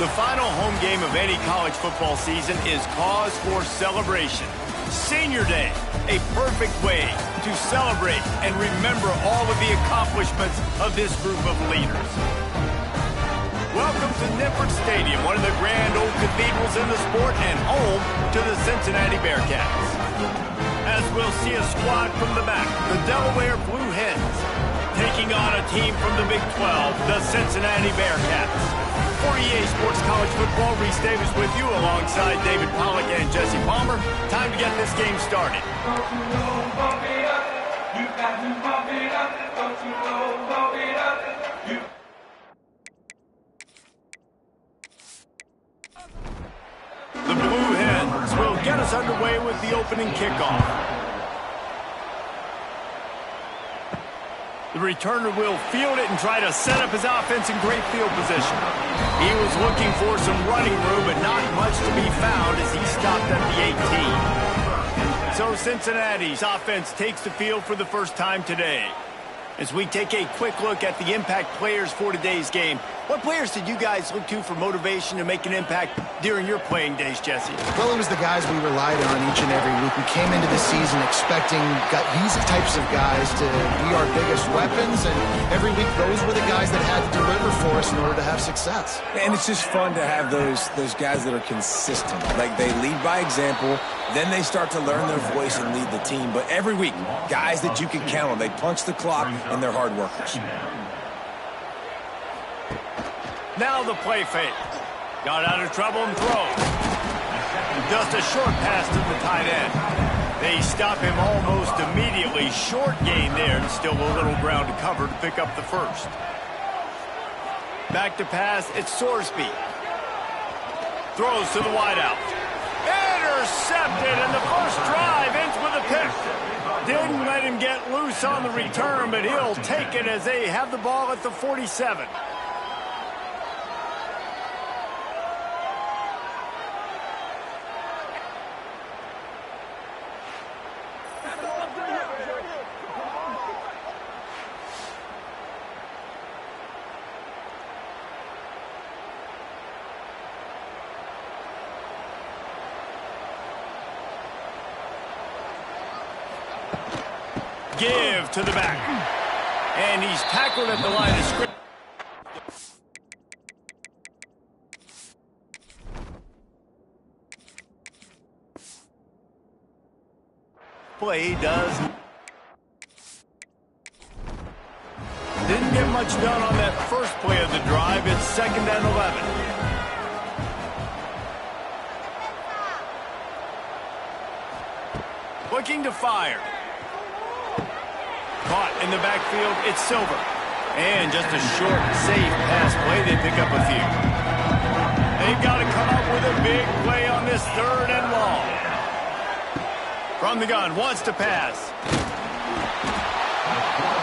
The final home game of any college football season is cause for celebration. Senior Day, a perfect way to celebrate and remember all of the accomplishments of this group of leaders. Welcome to Nippert Stadium, one of the grand old cathedrals in the sport and home to the Cincinnati Bearcats. As we'll see a squad from the back, the Delaware Blue Hens, taking on a team from the Big 12, the Cincinnati Bearcats. For EA Sports College Football, Reese Davis with you alongside David Pollack and Jesse Palmer. Time to get this game started. Don't you know, pump it up. You got to pump it up. Don't you know, pump it up. The Blue Hens will get us underway with the opening kickoff. The returner will field it and try to set up his offense in great field position. He was looking for some running room, but not much to be found as he stopped at the 18. So Cincinnati's offense takes the field for the first time today. As we take a quick look at the impact players for today's game, what players did you guys look to for motivation to make an impact during your playing days, Jesse? Well, it was the guys we relied on each and every week. We came into the season expecting these types of guys to be our biggest weapons, and every week those were the guys that had to deliver for us in order to have success. And it's just fun to have those guys that are consistent. Like, they lead by example, then they start to learn their voice and lead the team. But every week, guys that you can count on, they punch the clock, and they're hard workers. Now the play fake. Got out of trouble and throws. Just a short pass to the tight end. They stop him almost immediately. Short gain there, and still a little ground to cover to pick up the first. Back to pass, it's Sorsby. Throws to the wideout. Intercepted, and the first drive ends with a pick. Didn't let him get loose on the return, but he'll take it as they have the ball at the 47. Give to the back. And he's tackled at the line of scrimmage. Play does. Didn't get much done on that first play of the drive. It's 2nd and 11. Looking to fire. Caught in the backfield, it's Silver. And just a short, safe pass play, they pick up a few. They've got to come up with a big play on this 3rd and long. From the gun, wants to pass.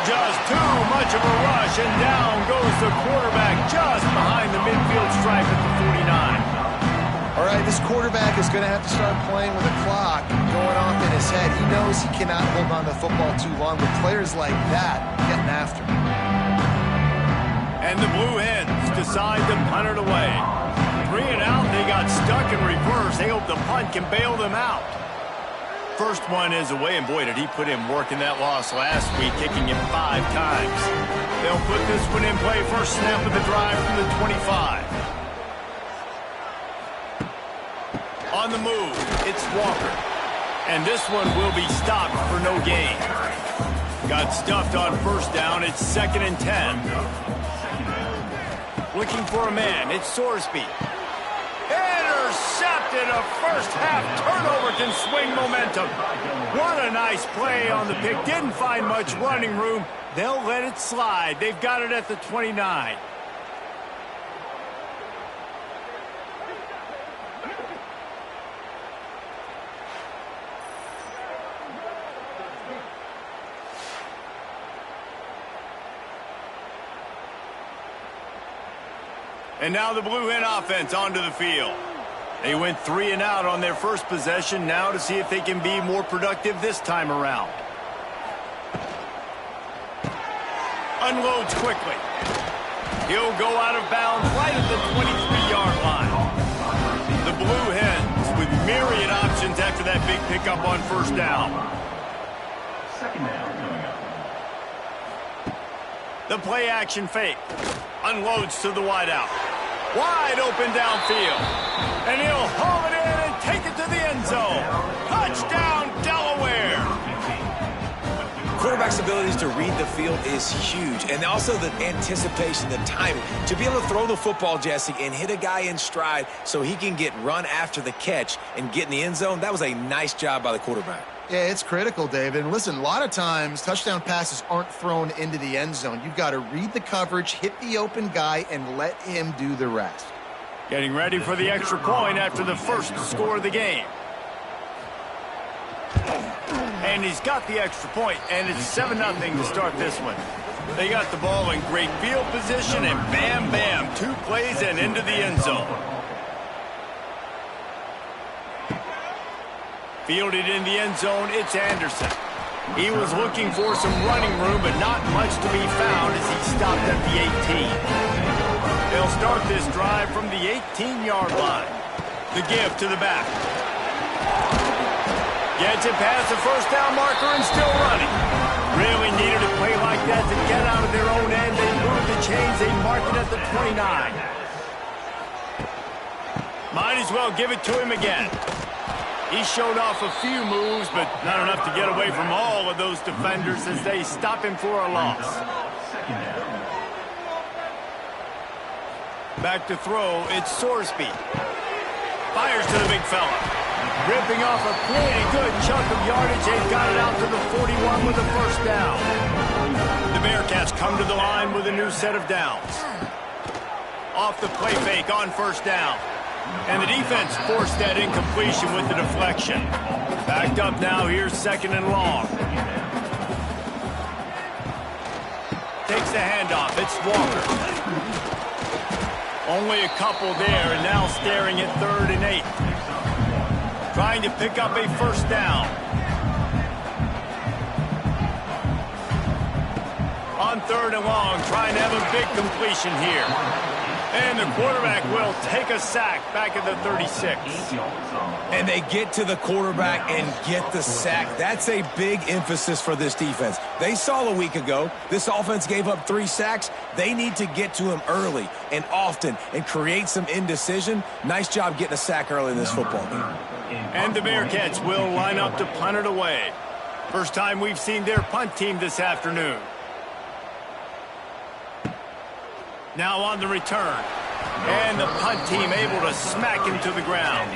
Just too much of a rush, and down goes the quarterback just behind the midfield stripe at the 49. All right, this quarterback is going to have to start playing with a clock going off in his head. He knows he cannot hold on to the football too long, with players like that getting after him. And the Blue Hens decide to punt it away. 3 and out, they got stuck in reverse. They hope the punt can bail them out. First one is away, and boy, did he put in work in that loss last week, kicking him 5 times. They'll put this one in play, first snap of the drive from the 25. On the move, it's Walker. And this one will be stopped for no gain. Got stuffed on first down. It's 2nd and 10. Looking for a man. It's Sorsby. Intercepted. A first-half turnover can swing momentum. What a nice play on the pick. Didn't find much running room. They'll let it slide. They've got it at the 29. And now the Blue Hen offense onto the field. They went 3 and out on their first possession, now to see if they can be more productive this time around. Unloads quickly. He'll go out of bounds right at the 23-yard 30-yard line. The Blue Hens with myriad options after that big pickup on first down. Second down coming up. The play action fake. Unloads to the wideout. Wide open downfield. And he'll haul it in and take it to the end zone. Touchdown, Delaware. Quarterback's abilities to read the field is huge, and also the anticipation, the timing. To be able to throw the football, Jesse, and hit a guy in stride so he can get run after the catch and get in the end zone, that was a nice job by the quarterback. Yeah, it's critical, David. And listen, a lot of times touchdown passes aren't thrown into the end zone. You've got to read the coverage, hit the open guy, and let him do the rest. Getting ready for the extra point after the first score of the game. And he's got the extra point, and it's 7-0 to start this one. They got the ball in great field position, and bam, bam, 2 plays and into the end zone. Fielded in the end zone, it's Anderson. He was looking for some running room, but not much to be found as he stopped at the 18. They'll start this drive from the 18-yard line. The give to the back. Gets it past the first down marker and still running. Really needed a play like that to get out of their own end. They move the chains. They mark it at the 29. Might as well give it to him again. He showed off a few moves, but not enough to get away from all of those defenders as they stop him for a loss. Back to throw, it's Sorsby. Fires to the big fella. Ripping off a pretty good chunk of yardage. They've got it out to the 41 with a first down. The Bearcats come to the line with a new set of downs. Off the play fake on first down. And the defense forced that incompletion with the deflection. Backed up now, here's 2nd and long. Takes the handoff, it's Walker. Only a couple there, and now staring at 3rd and 8. Trying to pick up a first down. On 3rd and long, trying to have a big completion here. And the quarterback will take a sack back at the 36. And they get to the quarterback and get the sack. That's a big emphasis for this defense. They saw a week ago, this offense gave up 3 sacks. They need to get to him early and often and create some indecision. Nice job getting a sack early in this football game. And the Bearcats will line up to punt it away. First time we've seen their punt team this afternoon. Now on the return. And the punt team able to smack him to the ground.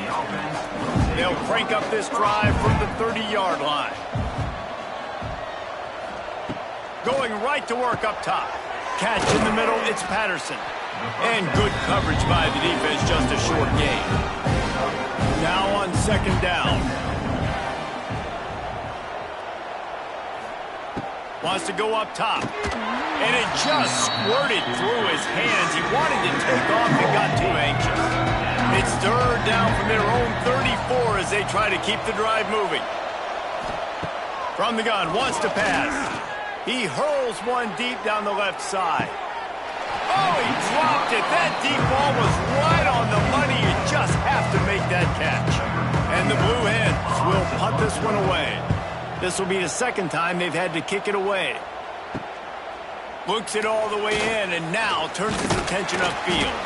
They'll crank up this drive from the 30-yard line. Going right to work up top. Catch in the middle, it's Patterson. And good coverage by the defense, just a short gain. Now on 2nd down. Wants to go up top. And it just squirted through his hands. He wanted to take off and got too anxious. It's 3rd down from their own 34 as they try to keep the drive moving. From the gun, wants to pass. He hurls one deep down the left side. Oh, he dropped it. That deep ball was right on the money. You just have to make that catch. And the Blue Hens will punt this one away. This will be the 2nd time they've had to kick it away. Looks it all the way in and now turns his attention upfield.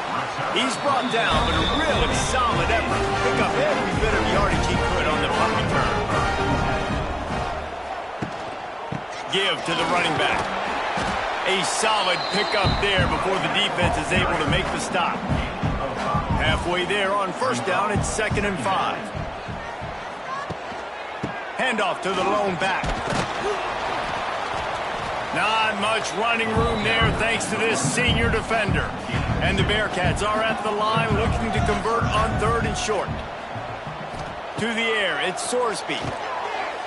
He's brought down, but a really solid effort to pick up every bit of yardage he could on the punt return. Give to the running back. A solid pickup there before the defense is able to make the stop. Halfway there on first down, it's 2nd and 5. Handoff to the lone back. Not much running room there thanks to this senior defender. And the Bearcats are at the line looking to convert on 3rd and short. To the air, it's Sorsby.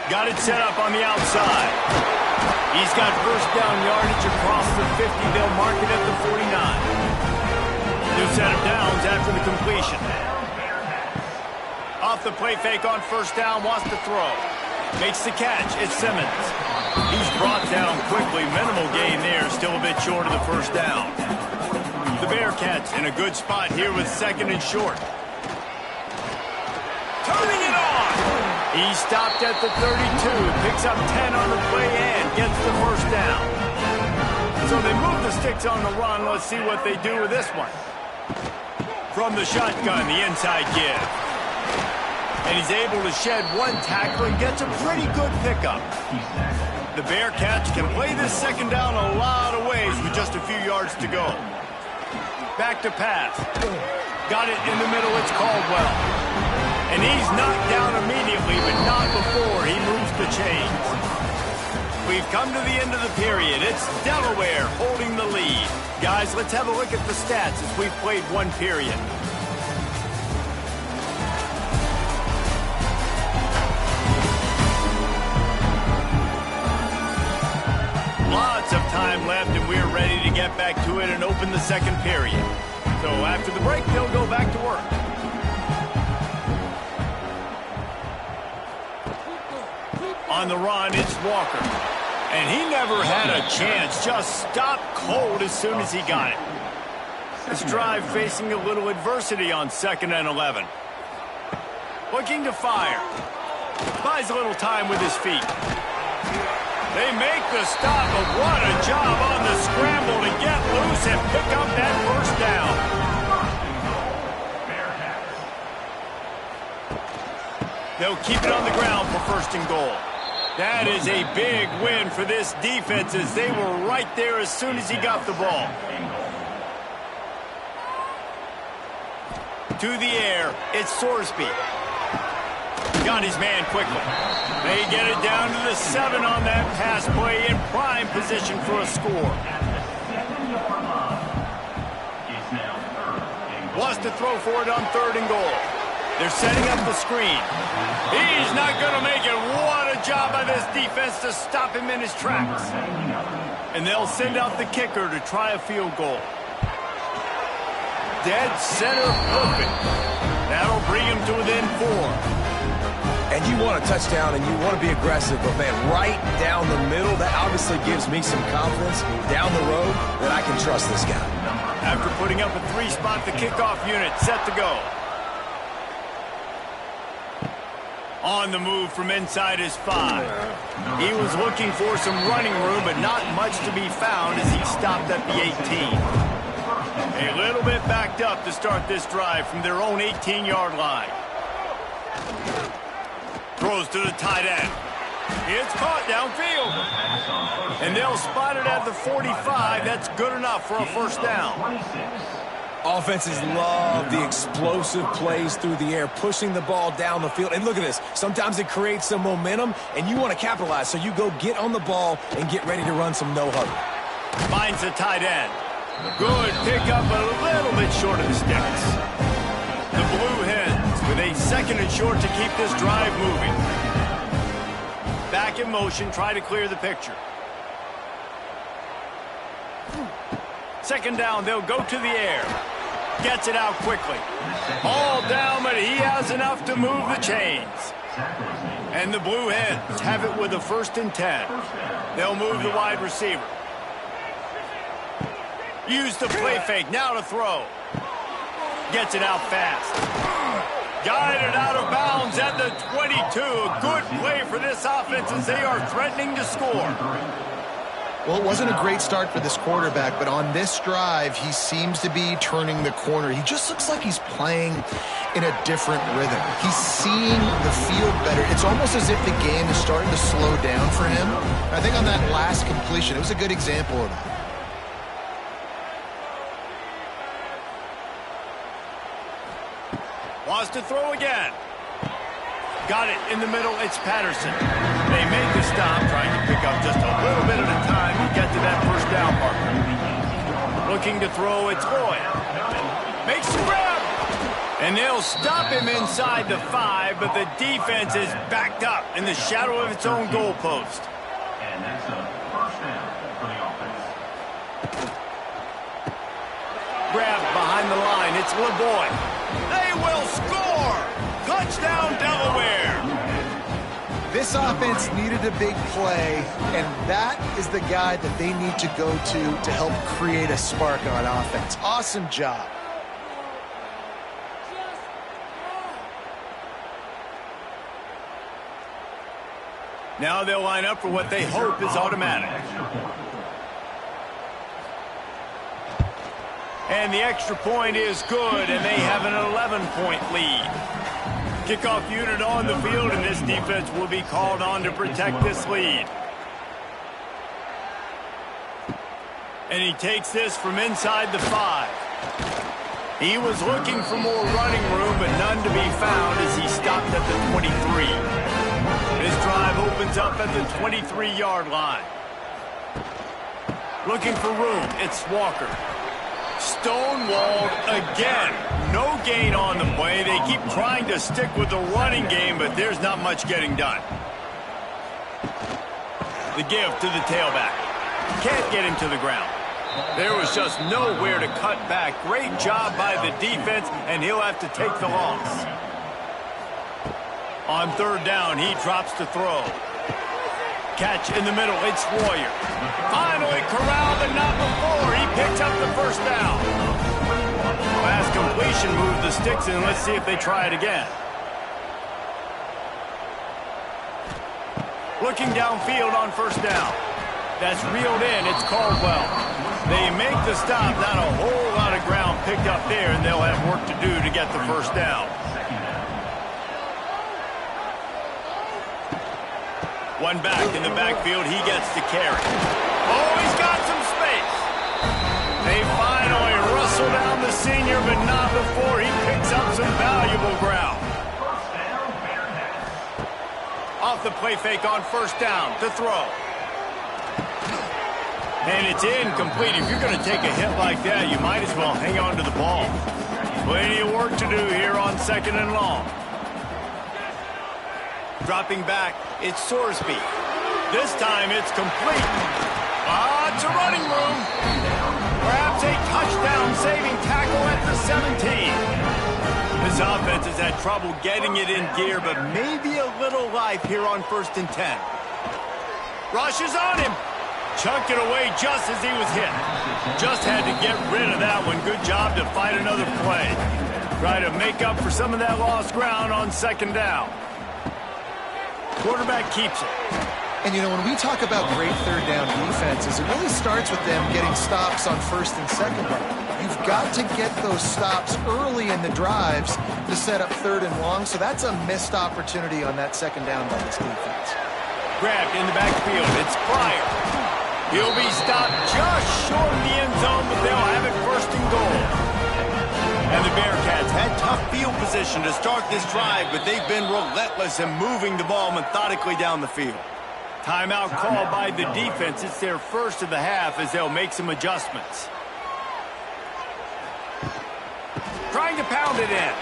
Got it set up on the outside. He's got first down yardage across the 50. They'll mark it at the 49. New set of downs after the completion. Off the play fake on first down, wants to throw. Makes the catch, it's Simmons. He's brought down quickly, minimal gain there, still a bit short of the first down. The Bearcats in a good spot here with 2nd and short. Turning it on! He stopped at the 32, picks up 10 on the play and gets the first down. So they move the sticks on the run. Let's see what they do with this one. From the shotgun, the inside give. And he's able to shed one tackle and gets a pretty good pickup. The Bearcats can play this 2nd down a lot of ways with just a few yards to go. Back to pass. Got it in the middle, it's Caldwell. And he's knocked down immediately, but not before he moves the chains. We've come to the end of the period. It's Delaware holding the lead. Guys, let's have a look at the stats as we've played one period. Lots of time left, and we're ready to get back to it and open the 2nd period. So after the break, they'll go back to work. On the run, it's Walker. And he never had a chance. Just stopped cold as soon as he got it. This drive facing a little adversity on 2nd and 11. Looking to fire. Buys a little time with his feet. They make the stop, but what a job on the scramble to get loose and pick up that first down. They'll keep it on the ground for 1st and goal. That is a big win for this defense as they were right there as soon as he got the ball. To the air, it's Sorsby. Got his man quickly. They get it down to the 7 on that pass play in prime position for a score. Wants to throw for it on 3rd and goal. They're setting up the screen. He's not going to make it. What a job by this defense to stop him in his tracks. And they'll send out the kicker to try a field goal. Dead center perfect. That'll bring him to within 4. And you want a touchdown and you want to be aggressive, but man, right down the middle, that obviously gives me some confidence down the road that I can trust this guy. After putting up a 3-spot, the kickoff unit set to go. On the move from inside his 5. He was looking for some running room, but not much to be found as he stopped at the 18. A little bit backed up to start this drive from their own 18-yard line. Throws to the tight end. It's caught downfield. And they'll spot it at the 45. That's good enough for a first down. Offenses love the explosive plays through the air, pushing the ball down the field. And look at this. Sometimes it creates some momentum, and you want to capitalize. So you go get on the ball and get ready to run some no-huddle. Finds the tight end. Good pickup, but a little bit short of the sticks. The Blue Hens with a 2nd and short to keep this drive moving. Back in motion, try to clear the picture. 2nd down, they'll go to the air. Gets it out quickly. All down, but he has enough to move the chains. And the Blue Hens have it with a 1st and 10. They'll move the wide receiver. Use the play fake, now to throw. Gets it out fast. Guided out of bounds at the 22. A good play for this offense as they are threatening to score. Well, it wasn't a great start for this quarterback, but on this drive, he seems to be turning the corner. He just looks like he's playing in a different rhythm. He's seeing the field better. It's almost as if the game is starting to slow down for him. I think on that last completion, it was a good example of that. Wants to throw again. Got it in the middle. It's Patterson. They make the stop, trying to pick up just a little bit at a time to get to that first down marker. Looking to throw, it's Lloyd. Makes the grab. And they'll stop him inside the 5, but the defense is backed up in the shadow of its own goalpost. And that's a first down for the offense. Grab behind the line. It's LeBoy. They will score! Touchdown, Delaware! This This offense needed a big play, and that is the guy that they need to go to help create a spark on offense. Awesome job. Now they'll line up for what they hope is automatic. And the extra point is good, and they have an 11-point lead. Kickoff unit on the field, and this defense will be called on to protect this lead. And he takes this from inside the 5. He was looking for more running room, but none to be found as he stopped at the 23. This drive opens up at the 23-yard line. Looking for room, it's Walker. Stonewalled again. No gain on the play. They keep trying to stick with the running game, but there's not much getting done. The give to the tailback. Can't get him to the ground. There was just nowhere to cut back. Great job by the defense, and he'll have to take the loss. On third down, he drops to throw. Catch in the middle, it's Warrior. Finally corralled, but not before. He picks up the first down. Last completion moved the sticks in. Let's see if they try it again. Looking downfield on first down. That's reeled in, it's Caldwell. They make the stop, not a whole lot of ground picked up there, and they'll have work to do to get the first down. One back in the backfield, he gets to carry. Oh, he's got some space. They finally rustle down the senior, but not before he picks up some valuable ground. Off the play fake on first down to throw. And it's incomplete. If you're going to take a hit like that, you might as well hang on to the ball. Plenty of work to do here on second and long. Dropping back, it's Sorsby. This time it's complete. It's a running room. Perhaps a touchdown-saving tackle at the 17. This offense has had trouble getting it in gear, but maybe a little life here on 1st and 10. Rushes on him. Chunked it away just as he was hit. Just had to get rid of that one. Good job to fight another play. Try to make up for some of that lost ground on second down. Quarterback keeps it. And, you know, when we talk about great third down defenses, it really starts with them getting stops on first and second down. You've got to get those stops early in the drives to set up third and long, so that's a missed opportunity on that second down by this defense. Grabbed in the backfield. It's Pryor. He'll be stopped just short of the end zone, but they'll have it first and goal. And the Bearcats had tough field position to start this drive, but they've been relentless in moving the ball methodically down the field. Timeout called by the defense. It's their first of the half as they'll make some adjustments. Trying to pound it in.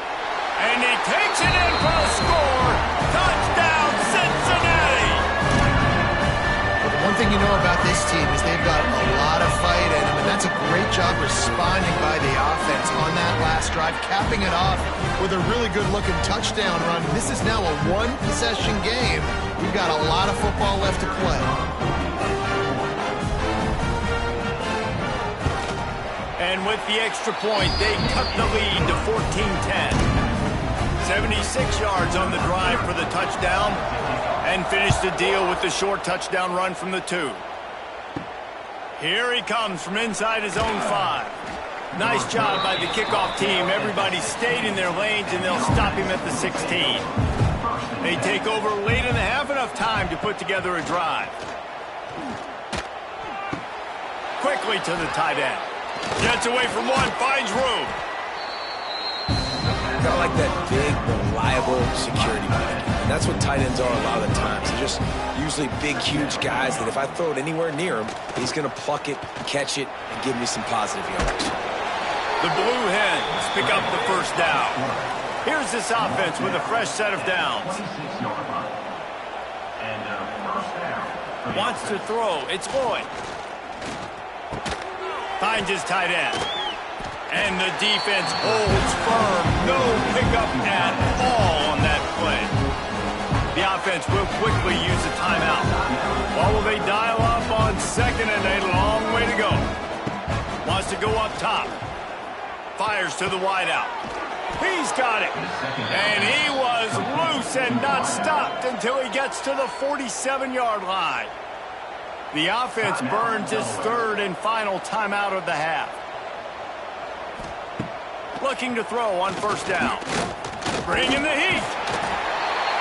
And he takes it in for a score. Touchdown, Cincinnati! One thing you know about this team is they've got a lot of fight in them, and that's a great job responding by the offense on that last drive, capping it off with a really good-looking touchdown run. This is now a one-possession game. We've got a lot of football left to play. And with the extra point, they cut the lead to 14-10. 76 yards on the drive for the touchdown. And finish the deal with the short touchdown run from the 2. Here he comes from inside his own 5. Nice job by the kickoff team. Everybody stayed in their lanes, and they'll stop him at the 16. They take over late in the half, enough time to put together a drive. Quickly to the tight end. Gets away from one, finds room. I like that big, reliable security blanket. And that's what tight ends are a lot of the times. They're just usually big, huge guys that if I throw it anywhere near him, he's going to pluck it, catch it, and give me some positive yards. The Blue Hens pick up the first down. Here's this offense with a fresh set of downs. Wants to throw. It's Lloyd. Finds his tight end. And the defense holds firm. No pickup at all on that play. The offense will quickly use a timeout. Or will they dial up on 2nd and a long way to go? Wants to go up top. Fires to the wideout. He's got it. And he was loose and not stopped until he gets to the 47-yard line. The offense burns its 3rd and final timeout of the half. Looking to throw on 1st down. Bringing the heat.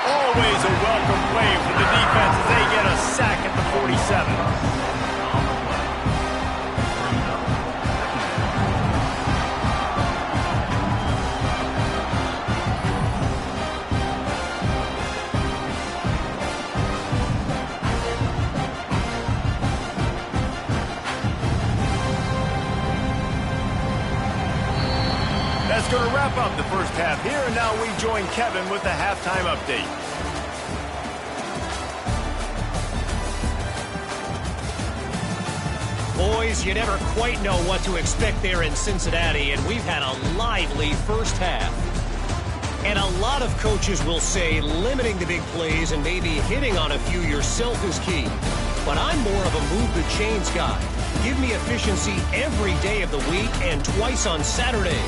Always a welcome play for the defense as they get a sack at the 47. That's going to wrap up the first half here, and now we join Kevin with the halftime update. Boys, you never quite know what to expect there in Cincinnati, and we've had a lively first half. And a lot of coaches will say limiting the big plays and maybe hitting on a few yourself is key. But I'm more of a move the chains guy. Give me efficiency every day of the week and twice on Saturday.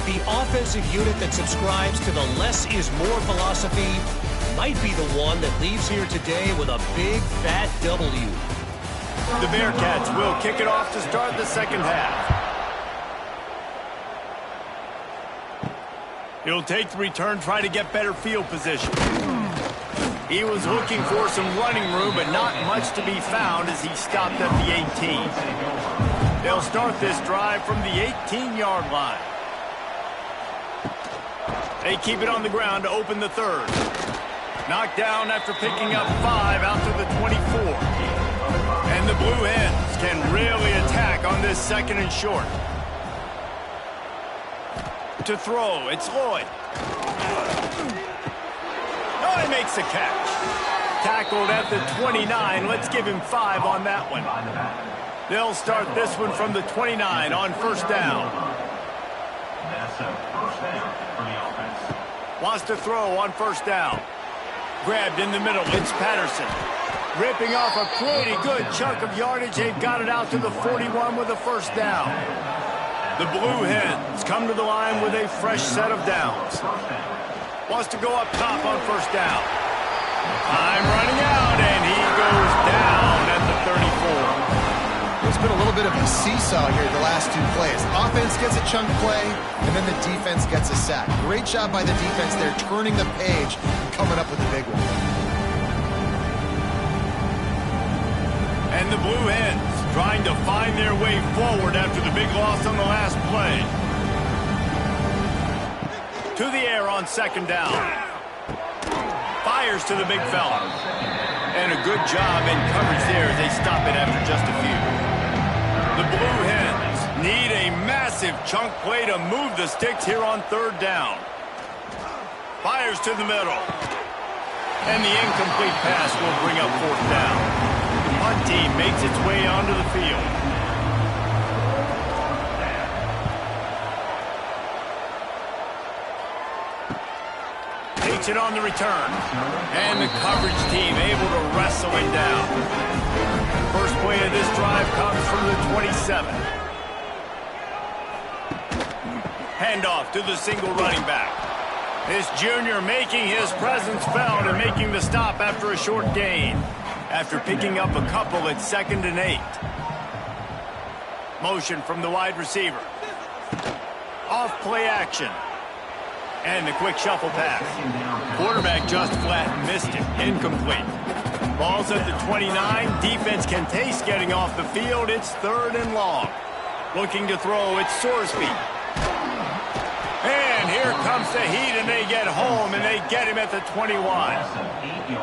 The offensive unit that subscribes to the less is more philosophy might be the one that leaves here today with a big, fat W. The Bearcats will kick it off to start the second half. He'll take the return, try to get better field position. He was looking for some running room, but not much to be found as he stopped at the 18. They'll start this drive from the 18-yard line. They keep it on the ground to open the 3rd. Knocked down after picking up 5 out to the 24. And the Blue Hens can really attack on this 2nd and short. To throw, it's Lloyd. Oh, he makes the catch. Tackled at the 29. Let's give him 5 on that one. They'll start this one from the 29 on 1st down. Wants to throw on 1st down. Grabbed in the middle. It's Patterson. Ripping off a pretty good chunk of yardage. They've got it out to the 41 with a 1st down. The Blue Hens come to the line with a fresh set of downs. Wants to go up top on 1st down. Time running out, and he goes down at the 34. There's been a little bit of a seesaw here the last 2 plays. Offense gets a chunk play, and then the defense gets a sack. Great job by the defense there, turning the page and coming up with the big one. And the Blue Hens trying to find their way forward after the big loss on the last play. To the air on 2nd down. Fires to the big fella. And a good job in coverage there as they stop it after just a few. The Blue Hens need a massive chunk play to move the sticks here on 3rd down. Fires to the middle. And the incomplete pass will bring up 4th down. The punt team makes its way onto the field. Takes it on the return. And the coverage team able to wrestle it down. First play of this drive comes from the 27. Handoff to the single running back. This junior making his presence felt and making the stop after a short gain. After picking up a couple at 2nd and 8. Motion from the wide receiver. Off play action. And the quick shuffle pass. Quarterback just flat missed it. Incomplete. Ball's at the 29. Defense can taste getting off the field. It's 3rd and long. Looking to throw. It's Sorsby. And here comes the heat, and they get home, and they get him at the 21.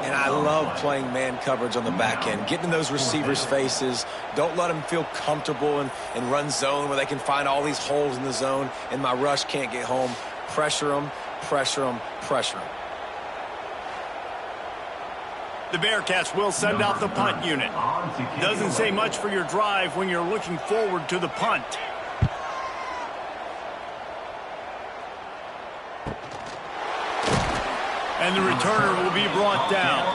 And I love playing man coverage on the back end, getting in those receivers' faces. Don't let them feel comfortable and run zone where they can find all these holes in the zone, and my rush can't get home. Pressure them, pressure them, pressure them. The Bearcats will send out the punt unit. Doesn't say much for your drive when you're looking forward to the punt. And the returner will be brought down.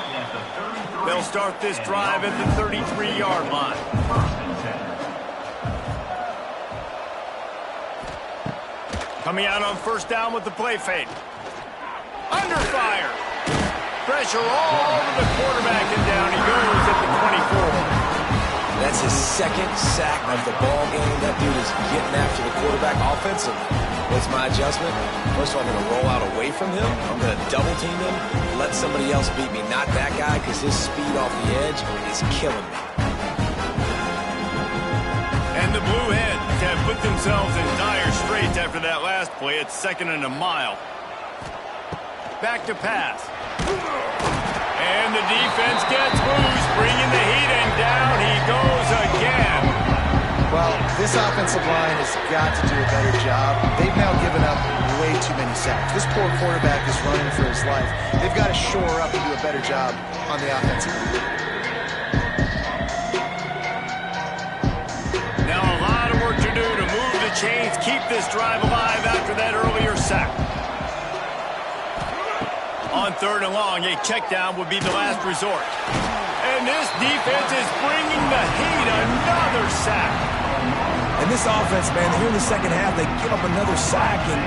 They'll start this drive at the 33-yard line. Coming out on first down with the play fake. Under fire. Pressure all over the quarterback, and down he goes at the 24. That's his second sack of the ball game. That dude is getting after the quarterback offensively. What's my adjustment? First of all, I'm going to roll out away from him. I'm going to double team him, let somebody else beat me. Not that guy, because his speed off the edge is killing me. And the Blue Hens have put themselves in dire straits after that last play. It's 2nd and a mile. Back to pass. And the defense gets loose, bringing the heat, and down he goes again. Well, this offensive line has got to do a better job. They've now given up way too many sacks. This poor quarterback is running for his life. They've got to shore up and do a better job on the offensive line. Now a lot of work to do to move the chains, keep this drive alive after that earlier sack. On 3rd and long, a check down would be the last resort. And this defense is bringing the heat. Another sack. And this offense, man, here in the second half, they give up another sack, and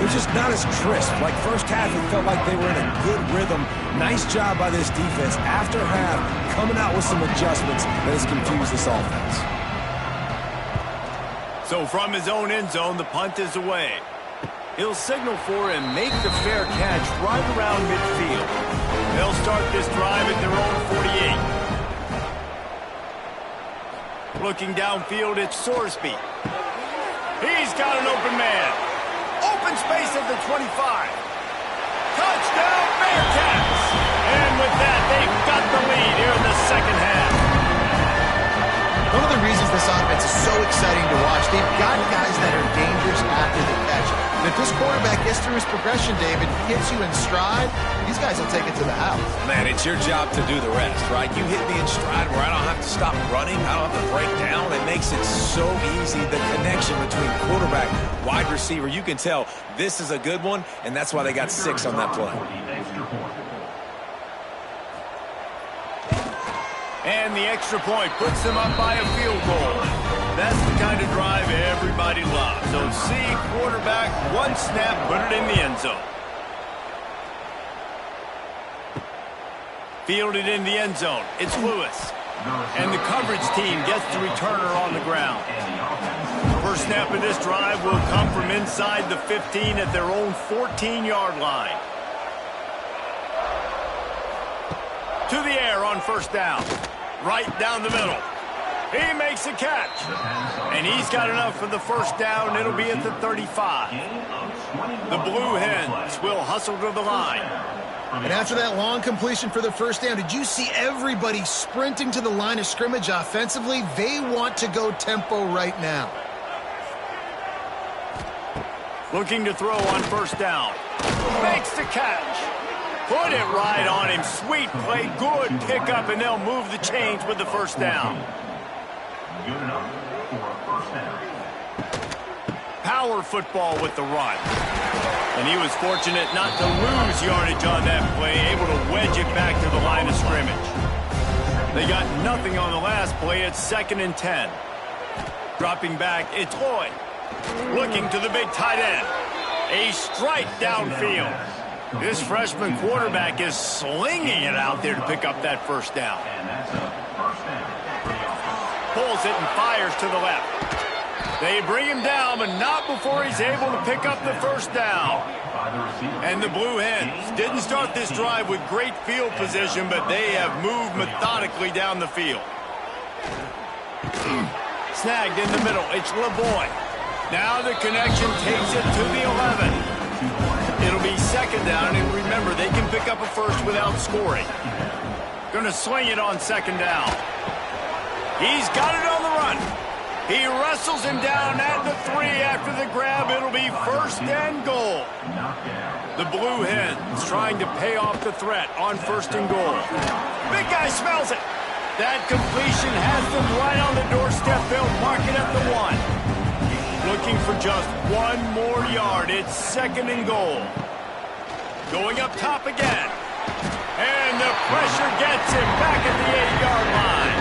they're just not as crisp. Like first half, it felt like they were in a good rhythm. Nice job by this defense. After half, coming out with some adjustments that has confused this offense. So from his own end zone, the punt is away. He'll signal for and make the fair catch right around midfield. They'll start this drive at their own 48. Looking downfield, it's Sorsby. He's got an open man. Open space at the 25. Touchdown, Bearcats! And with that, they've got the lead here in the second half. One of the reasons this offense is so exciting to watch, they've got guys that are dangerous after the catch. And if this quarterback gets through his progression, David, hits you in stride, these guys will take it to the house. Man, it's your job to do the rest, right? You hit me in stride where I don't have to stop running. I don't have to break down. It makes it so easy. The connection between quarterback, wide receiver, you can tell this is a good one, and that's why they got 6 on that play. And the extra point puts them up by a field goal. That's the kind of drive everybody loves. So see quarterback, one snap, put it in the end zone. Fielded in the end zone. It's Lewis. And the coverage team gets the returner on the ground. First snap of this drive will come from inside the 15 at their own 14-yard line. To the air on first down. Right down the middle. He makes a catch. And he's got enough for the first down. It'll be at the 35. The Blue Hens will hustle to the line. And after that long completion for the first down, did you see everybody sprinting to the line of scrimmage offensively? They want to go tempo right now. Looking to throw on first down. Makes the catch. Put it right on him. Sweet play. Good pickup, and they'll move the chains with the first down. Good enough for a first down. Power football with the run. And he was fortunate not to lose yardage on that play, able to wedge it back to the line of scrimmage. They got nothing on the last play. It's 2nd and 10. Dropping back, it's Lloyd. Looking to the big tight end. A strike downfield. This freshman quarterback is slinging it out there to pick up that first down. And that's a first down. Pulls it and fires to the left. They bring him down, but not before he's able to pick up the first down. And the Blue Hens didn't start this drive with great field position, but they have moved methodically down the field. Snagged in the middle. It's LeBoy. Now the connection takes it to the 11. It'll be 2nd down, and remember, they can pick up a first without scoring. Going to swing it on 2nd down. He's got it on the run. He wrestles him down at the 3 after the grab. It'll be 1st and goal. The Blue Hens trying to pay off the threat on 1st and goal. Big guy smells it. That completion has them right on the doorstep. They'll mark it at the 1. Looking for just 1 more yard. It's 2nd and goal. Going up top again. And the pressure gets him back at the 8-yard line.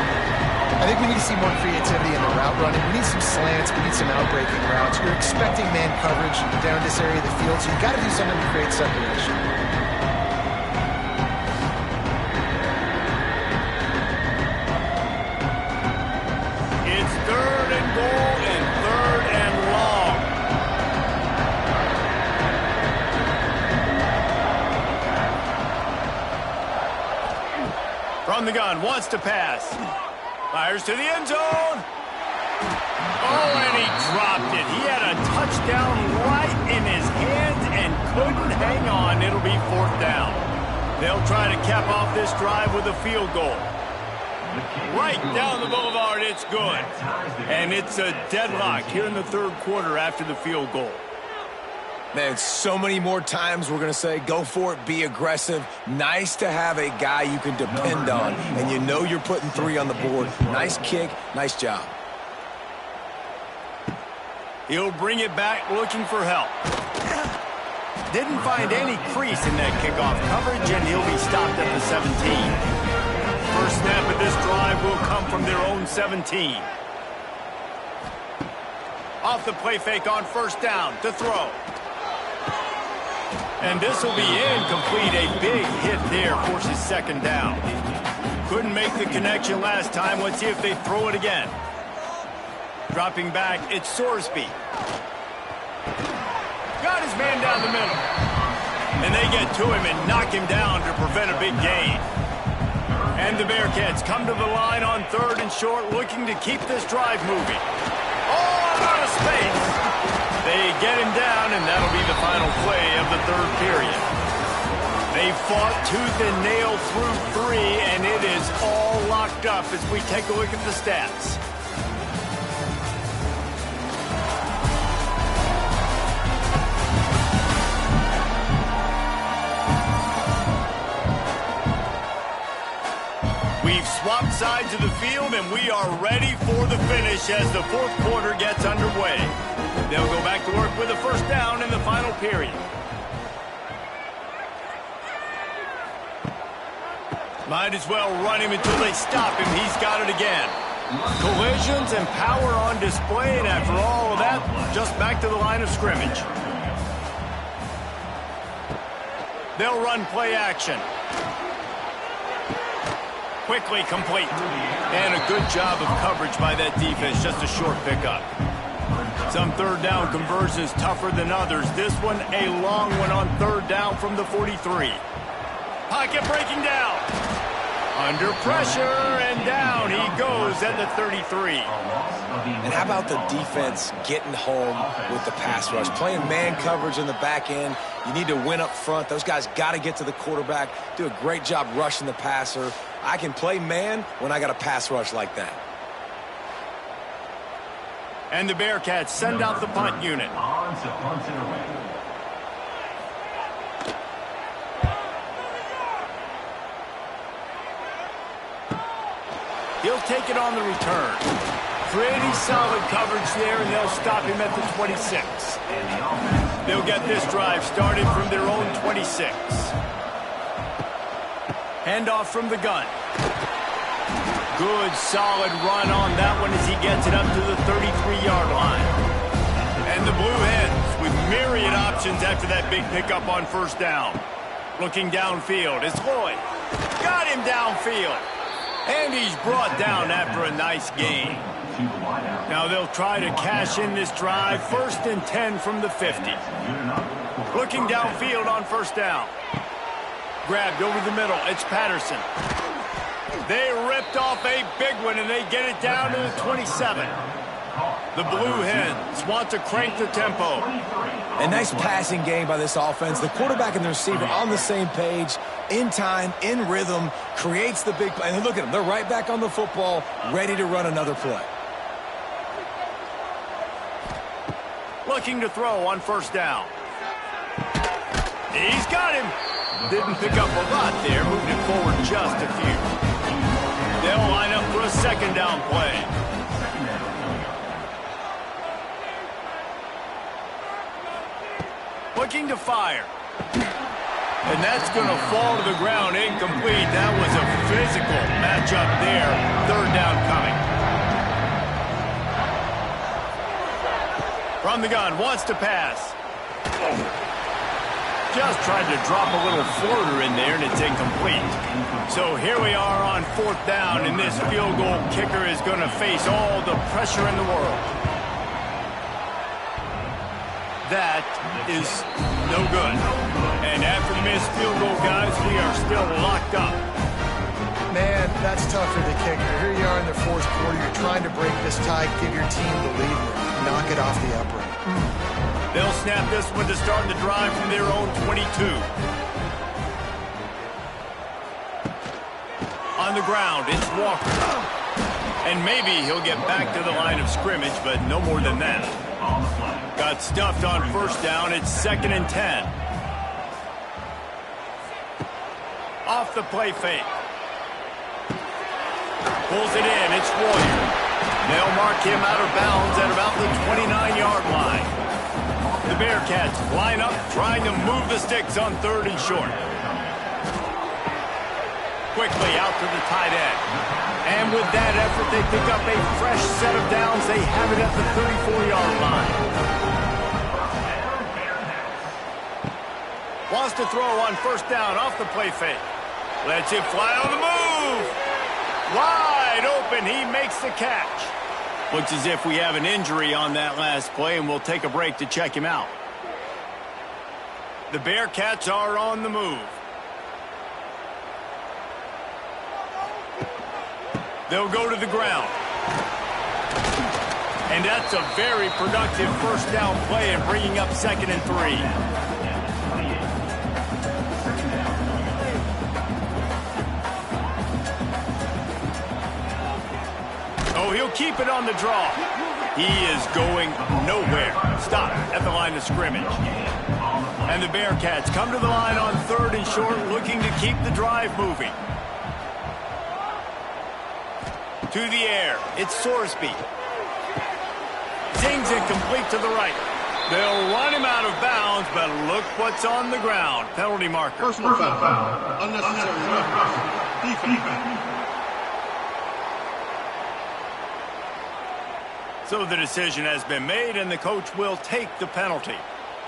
I think we need to see more creativity in the route running. We need some slants. We need some outbreaking routes. You're expecting man coverage down this area of the field, so you've got to do something to create separation. It's 3rd and goal and 3rd and long. From the gun, wants to pass. Fires to the end zone. Oh, and he dropped it. He had a touchdown right in his hands and couldn't hang on. It'll be 4th down. They'll try to cap off this drive with a field goal. Right down the boulevard, it's good. And it's a deadlock here in the 3rd quarter after the field goal. Man, so many more times we're going to say, go for it, be aggressive. Nice to have a guy you can depend on, and you know you're putting 3 on the board. Nice kick, nice job. He'll bring it back looking for help. Didn't find any crease in that kickoff coverage, and he'll be stopped at the 17. First snap of this drive will come from their own 17. Off the play fake on 1st down to throw. And this will be incomplete. A big hit there forces 2nd down. Couldn't make the connection last time. Let's see if they throw it again. Dropping back, it's Sorsby. Got his man down the middle. And they get to him and knock him down to prevent a big gain. And the Bearcats come to the line on 3rd and short, looking to keep this drive moving. Oh, out of space. They get him down, and that'll be the final play of the 3rd period. They fought tooth and nail through 3, and it is all locked up as we take a look at the stats. We've swapped sides of the field, and we are ready for the finish as the 4th quarter gets underway. They'll go back to work with a 1st down in the final period. Might as well run him until they stop him. He's got it again. Collisions and power on display, and after all of that, just back to the line of scrimmage. They'll run play action. Quickly complete. And a good job of coverage by that defense. Just a short pickup. Some 3rd down conversions tougher than others. This one, a long one on 3rd down from the 43. Pocket breaking down. Under pressure, and down he goes at the 33. And how about the defense getting home with the pass rush? Playing man coverage in the back end. You need to win up front. Those guys got to get to the quarterback. Do a great job rushing the passer. I can play man when I got a pass rush like that. And the Bearcats send out the punt unit. He'll take it on the return. Pretty solid coverage there, and they'll stop him at the 26. They'll get this drive started from their own 26. Handoff from the gun. Good, solid run on that one as he gets it up to the 33-yard line. And the Blue Hens with myriad options after that big pickup on 1st down. Looking downfield, it's Lloyd. Got him downfield. And he's brought down after a nice gain. Now they'll try to cash in this drive. 1st and 10 from the 50. Looking downfield on 1st down. Grabbed over the middle. It's Patterson. They ripped off a big one, and they get it down to the 27. The Blue Hens want to crank the tempo. A nice passing game by this offense. The quarterback and the receiver on the same page, in time, in rhythm, creates the big play. And look at them. They're right back on the football, ready to run another play. Looking to throw on 1st down. He's got him. Didn't pick up a lot there, moved it forward just a few. They'll line up for a 2nd down play. Looking to fire. And that's going to fall to the ground incomplete. That was a physical matchup there. Third down coming. From the gun, wants to pass. Just tried to drop a little floater in there, and it's incomplete. So here we are on fourth down, and this field goal kicker is going to face all the pressure in the world. That is no good. And after the missed field goal, guys, we are still locked up. Man, that's tough for the kicker. Here you are in the fourth quarter. You're trying to break this tie, give your team the lead, and knock it off the upright. They'll snap this one to start the drive from their own 22. On the ground, it's Walker. And maybe he'll get back to the line of scrimmage, but no more than that. Got stuffed on first down. It's 2nd and 10. Off the play fake. Pulls it in. It's Royer. They'll mark him out of bounds at about the 29-yard line. The Bearcats line up, trying to move the sticks on 3rd and short. Quickly out to the tight end. And with that effort, they pick up a fresh set of downs. They have it at the 34-yard line. Wants to throw on first down off the play fake. Lets it fly on the move. Wide open. He makes the catch. Looks as if we have an injury on that last play, and we'll take a break to check him out. The Bearcats are on the move. They'll go to the ground. And that's a very productive first down play and bringing up 2nd and 3. Oh, he'll keep it on the draw. He is going nowhere. Stop at the line of scrimmage. And the Bearcats come to the line on 3rd and short, looking to keep the drive moving. To the air, it's Sorsby. Zings it complete to the right. They'll run him out of bounds, but look what's on the ground. Penalty marker. Personal foul. Unnecessary roughness. Defense. So the decision has been made, and the coach will take the penalty.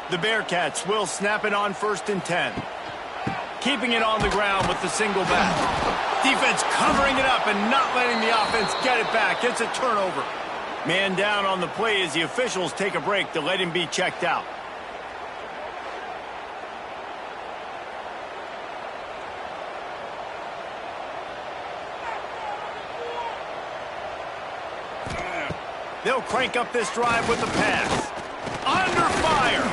The Bearcats will snap it on 1st and 10. Keeping it on the ground with the single back. Defense covering it up and not letting the offense get it back. It's a turnover. Man down on the play as the officials take a break to let him be checked out. They'll crank up this drive with the pass. Under fire.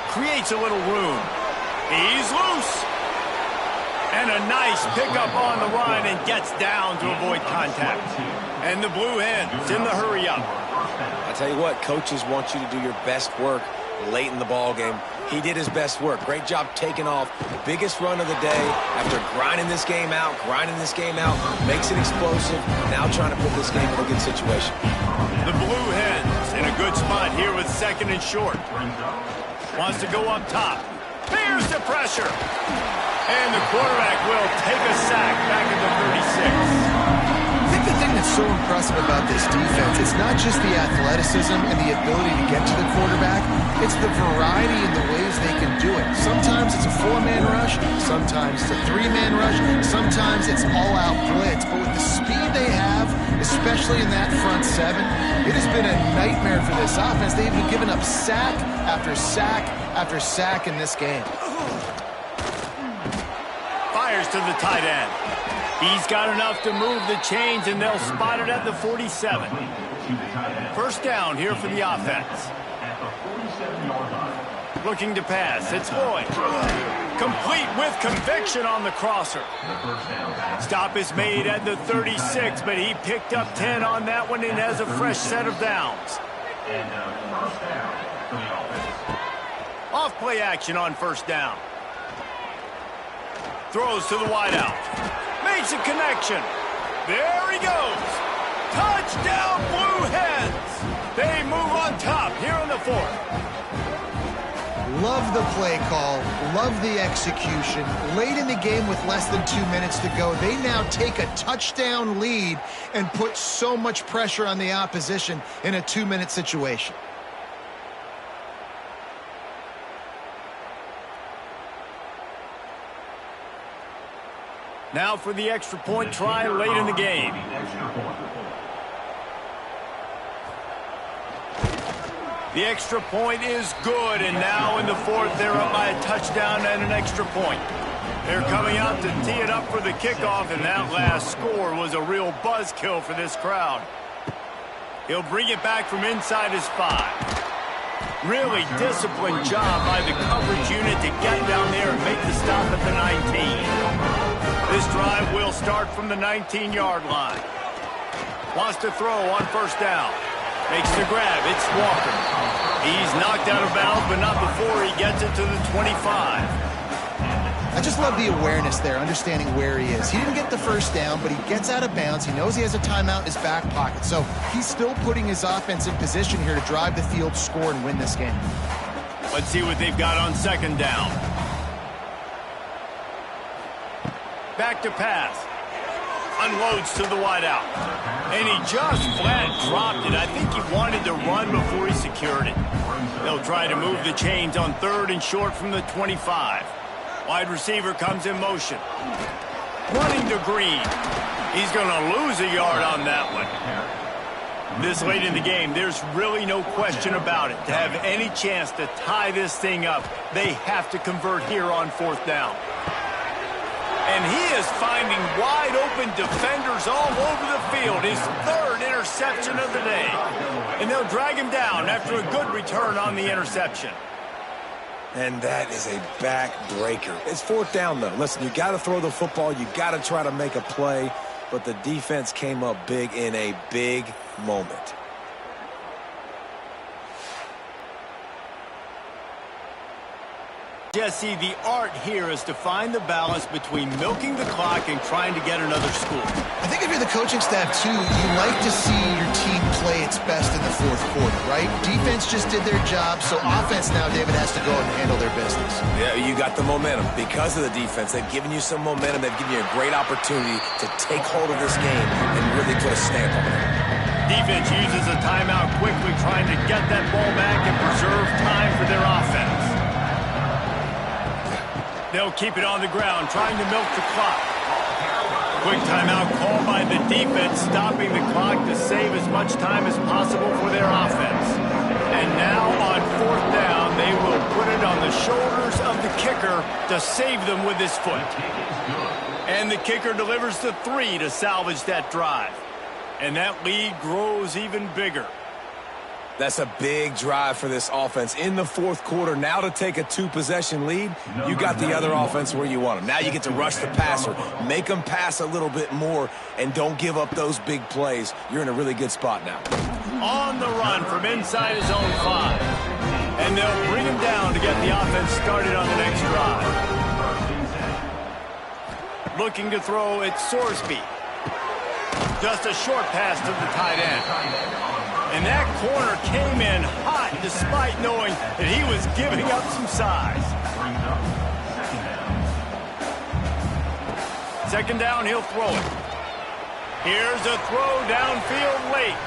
Creates a little room. He's loose. And a nice pickup on the run and gets down to avoid contact. And the Blue Hens in the hurry-up. I tell you what, coaches want you to do your best work late in the ball game. He did his best work. Great job taking off. The biggest run of the day after grinding this game out, makes it explosive. Now trying to put this game in a good situation. The Blue Hens in a good spot here with 2nd and short. Wants to go up top. Here's the pressure. And the quarterback will take a sack back at the 36. I think the thing that's so impressive about this defense, it's not just the athleticism and the ability to get to the quarterback, it's the variety in the ways they can do it. Sometimes it's a 4-man rush, sometimes it's a 3-man rush, sometimes it's all-out blitz. But with the speed they have, especially in that front 7, it has been a nightmare for this offense. They've been giving up sack after sack after sack in this game. Fires to the tight end. He's got enough to move the chains, and they'll spot it at the 47. First down here for the offense. Looking to pass. It's Lloyd. Complete with conviction on the crosser. Stop is made at the 36, but he picked up 10 on that one and has a fresh set of downs. Off play action on first down. Throws to the wideout. Makes a connection. There he goes. Touchdown, Blue Hens. They move on top here in the 4th. Love the play call, love the execution. Late in the game with less than 2 minutes to go, they now take a touchdown lead and put so much pressure on the opposition in a 2-minute situation. Now for the extra point try late in the game. The extra point is good, and now in the fourth, they're up by a touchdown and an extra point. They're coming out to tee it up for the kickoff, and that last score was a real buzzkill for this crowd. He'll bring it back from inside his 5. Really disciplined job by the coverage unit to get down there and make the stop at the 19. This drive will start from the 19-yard line. Wants to throw on first down. Makes the grab. It's Walker. He's knocked out of bounds, but not before he gets it to the 25. I just love the awareness there, understanding where he is. He didn't get the first down, but he gets out of bounds. He knows he has a timeout in his back pocket. So he's still putting his offense in position here to drive the field, score, and win this game. Let's see what they've got on second down. Back to pass. Unloads to the wideout. And he just flat dropped it. I think he wanted to run before he secured it. They'll try to move the chains on third and short from the 25. Wide receiver comes in motion. Running to Green. He's going to lose a yard on that one. This late in the game, there's really no question about it. To have any chance to tie this thing up, they have to convert here on fourth down. And he is finding wide-open defenders all over the field. His third interception of the day. And they'll drag him down after a good return on the interception. And that is a backbreaker. It's fourth down, though. Listen, you got to throw the football. You got to try to make a play. But the defense came up big in a big moment. Jesse, the art here is to find the balance between milking the clock and trying to get another score. I think if you're the coaching staff, too, you like to see your team play its best in the fourth quarter, right? Defense just did their job, so offense now, David, has to go and handle their business. Yeah, you got the momentum. Because of the defense, they've given you some momentum. They've given you a great opportunity to take hold of this game and really put a stamp on it. Defense uses a timeout quickly, trying to get that ball back and preserve time for their offense. They'll keep it on the ground, trying to milk the clock. Quick timeout called by the defense, stopping the clock to save as much time as possible for their offense. And now on fourth down, they will put it on the shoulders of the kicker to save them with his foot. And the kicker delivers the 3 to salvage that drive. And that lead grows even bigger. That's a big drive for this offense in the fourth quarter. Now to take a 2-possession lead, you got the other offense where you want them. Now you get to rush the passer, make them pass a little bit more, and don't give up those big plays. You're in a really good spot now. On the run from inside his own 5. And they'll bring him down to get the offense started on the next drive. Looking to throw, it's Sorsby. Just a short pass to the tight end. And that corner came in hot despite knowing that he was giving up some size. Second down, he'll throw it. Here's a throw downfield late.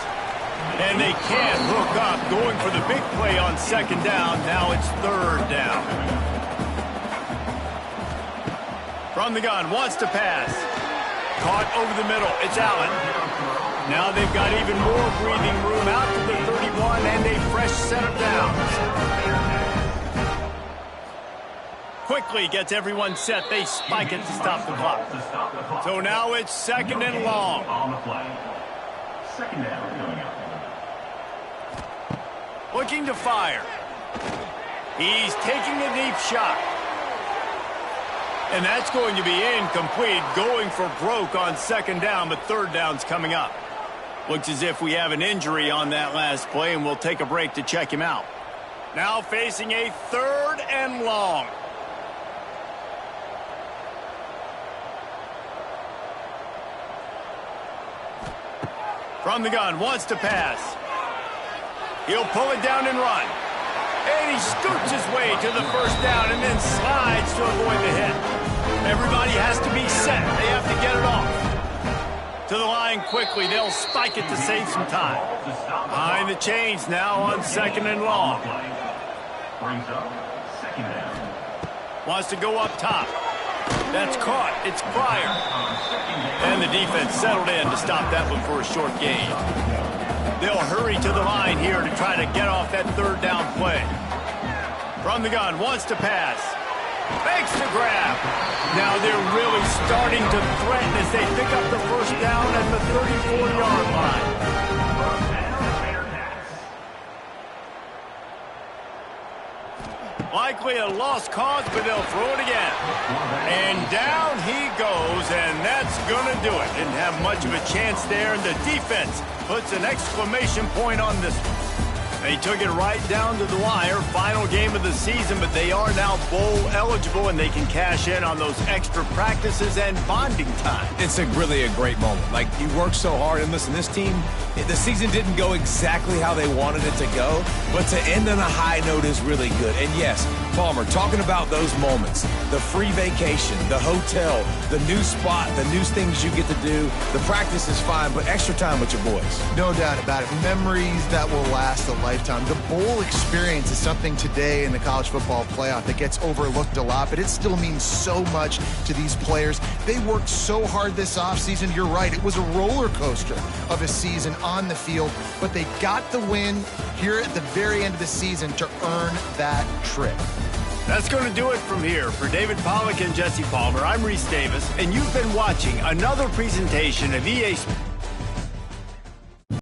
And they can't hook up, going for the big play on second down. Now it's third down. From the gun, wants to pass. Caught over the middle. It's Allen. Now they've got even more breathing room out to the 31 and a fresh set of downs. Quickly gets everyone set. They spike it to stop the clock. So now it's second and long. Looking to fire. He's taking a deep shot. And that's going to be incomplete, going for broke on second down, but third down's coming up. Looks as if we have an injury on that last play, and we'll take a break to check him out. Now facing a third and long. From the gun, wants to pass. He'll pull it down and run. And he scoots his way to the first down and then slides to avoid the hit. Everybody has to be set. They have to get it off. To the line quickly. They'll spike it to save some time. Behind the chains now on 2nd and long. Brings up 2nd down. Wants to go up top. That's caught. It's Pryor. And the defense settled in to stop that one for a short gain. They'll hurry to the line here to try to get off that 3rd down play. From the gun, wants to pass. Fakes to grab. Now they're really starting to threaten as they pick up the first down at the 34-yard line. Likely a lost cause, but they'll throw it again. And down he goes, and that's going to do it. Didn't have much of a chance there, and the defense puts an exclamation point on this one. They took it right down to the wire. Final game of the season, but they are now bowl eligible, and they can cash in on those extra practices and bonding time. It's really a great moment. Like, you work so hard, and listen, this team, the season didn't go exactly how they wanted it to go, but to end on a high note is really good. And yes, Palmer, talking about those moments, the free vacation, the hotel, the new spot, the new things you get to do, the practice is fine, but extra time with your boys. No doubt about it. Memories that will last a lifetime. The bowl experience is something today in the college football playoff that gets overlooked a lot, but it still means so much to these players. They worked so hard this offseason. You're right. It was a roller coaster of a season on the field, but they got the win here at the very end of the season to earn that trip. That's going to do it from here. For David Pollack and Jesse Palmer, I'm Reese Davis, and you've been watching another presentation of EA Sports.